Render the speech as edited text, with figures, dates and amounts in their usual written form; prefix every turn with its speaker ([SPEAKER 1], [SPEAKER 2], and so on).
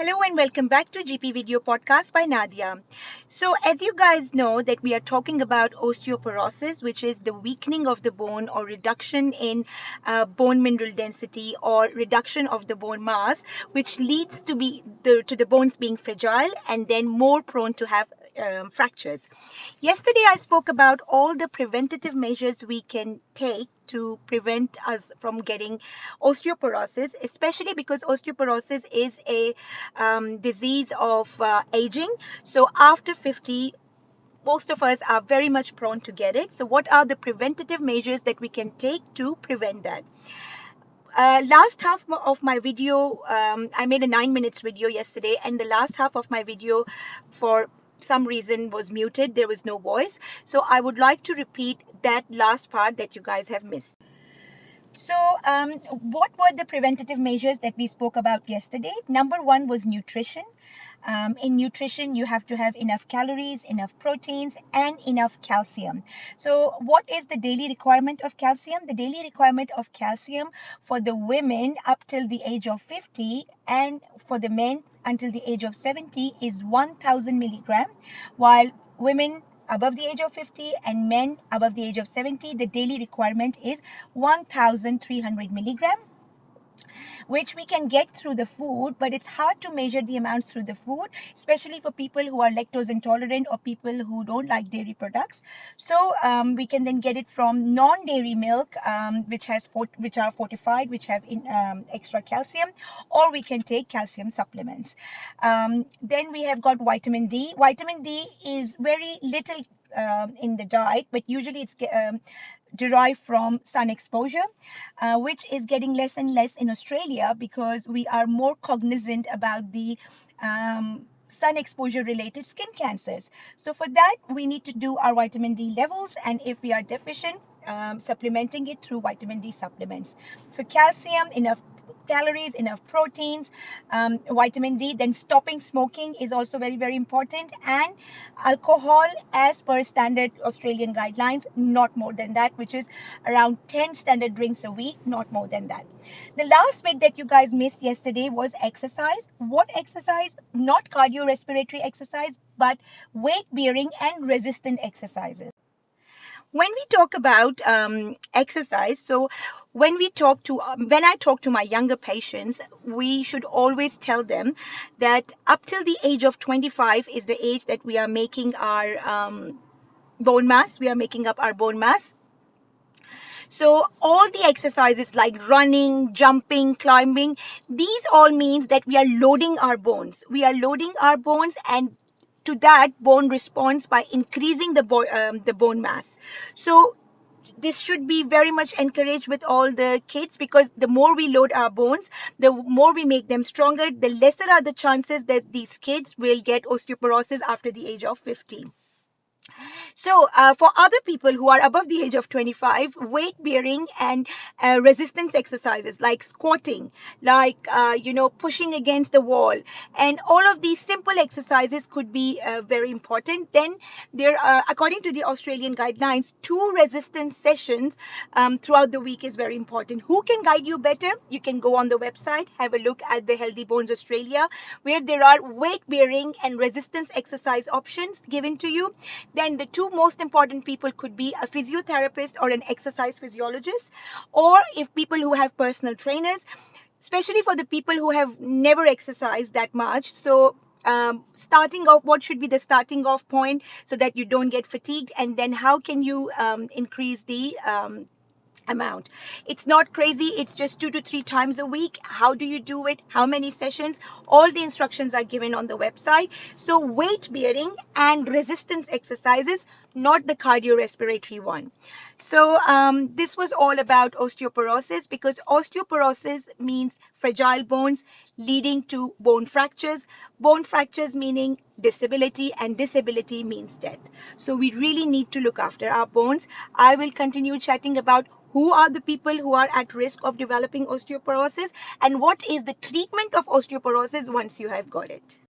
[SPEAKER 1] Hello and welcome back to GP Video Podcast by Nadia. So as you guys know that we are talking about osteoporosis, which is the weakening of the bone or reduction in bone mineral density or reduction of the bone mass, which leads to the bones being fragile and then more prone to have fractures. Yesterday, I spoke about all the preventative measures we can take to prevent us from getting osteoporosis, especially because osteoporosis is a disease of aging. So after 50, most of us are very much prone to get it. So what are the preventative measures that we can take to prevent that? Last half of my video, I made a 9 minutes video yesterday, and the last half of my video, for some reason, was muted. There was no voice. So I would like to repeat that last part that you guys have missed. So what were the preventative measures that we spoke about yesterday? Number one was nutrition. In nutrition, you have to have enough calories, enough proteins, and enough calcium. So what is the daily requirement of calcium? The daily requirement of calcium for the women up till the age of 50 and for the men until the age of 70 is 1000 milligram, while women above the age of 50 and men above the age of 70, the daily requirement is 1300 milligram, which we can get through the food, but it's hard to measure the amounts through the food, especially for people who are lactose intolerant or people who don't like dairy products. So we can then get it from non-dairy milk, which are fortified, which have extra calcium, or we can take calcium supplements. Then we have got vitamin D. Vitamin D is very little in the diet, but usually it's derived from sun exposure, which is getting less and less in Australia because we are more cognizant about the sun exposure related skin cancers. So for that, we need to do our vitamin D levels, and if we are deficient, supplementing it through vitamin D supplements. So calcium, enough calories, enough proteins, vitamin D. Then stopping smoking is also very, very important, and alcohol as per standard Australian guidelines, not more than that, which is around 10 standard drinks a week, not more than that. The last bit that you guys missed yesterday was exercise. What exercise? Not cardiorespiratory exercise, but weight bearing and resistant exercises. When we talk about exercise, so when I talk to my younger patients, we should always tell them that up till the age of 25 is the age that we are making our bone mass. We are making up our bone mass. So all the exercises like running, jumping, climbing, these all means that we are loading our bones. We are loading our bones, and to that, bone responds by increasing the bone mass. So this should be very much encouraged with all the kids, because the more we load our bones, the more we make them stronger, the lesser are the chances that these kids will get osteoporosis after the age of 50. So for other people who are above the age of 25, weight bearing and resistance exercises like squatting, like pushing against the wall, and all of these simple exercises could be very important. Then there are, according to the Australian guidelines, 2 resistance sessions throughout the week is very important. Who can guide you better? You can go on the website, have a look at the Healthy Bones Australia, where there are weight bearing and resistance exercise options given to you. Then the 2 most important people could be a physiotherapist or an exercise physiologist, or if people who have personal trainers, especially for the people who have never exercised that much. So starting off, what should be the starting off point so that you don't get fatigued, and then how can you increase the amount. It's not crazy. It's just 2 to 3 times a week. How do you do it? How many sessions? All the instructions are given on the website. So weight bearing and resistance exercises, not the cardiorespiratory one. So this was all about osteoporosis, because osteoporosis means fragile bones leading to bone fractures. Bone fractures meaning disability, and disability means death. So we really need to look after our bones. I will continue chatting about who are the people who are at risk of developing osteoporosis and what is the treatment of osteoporosis once you have got it.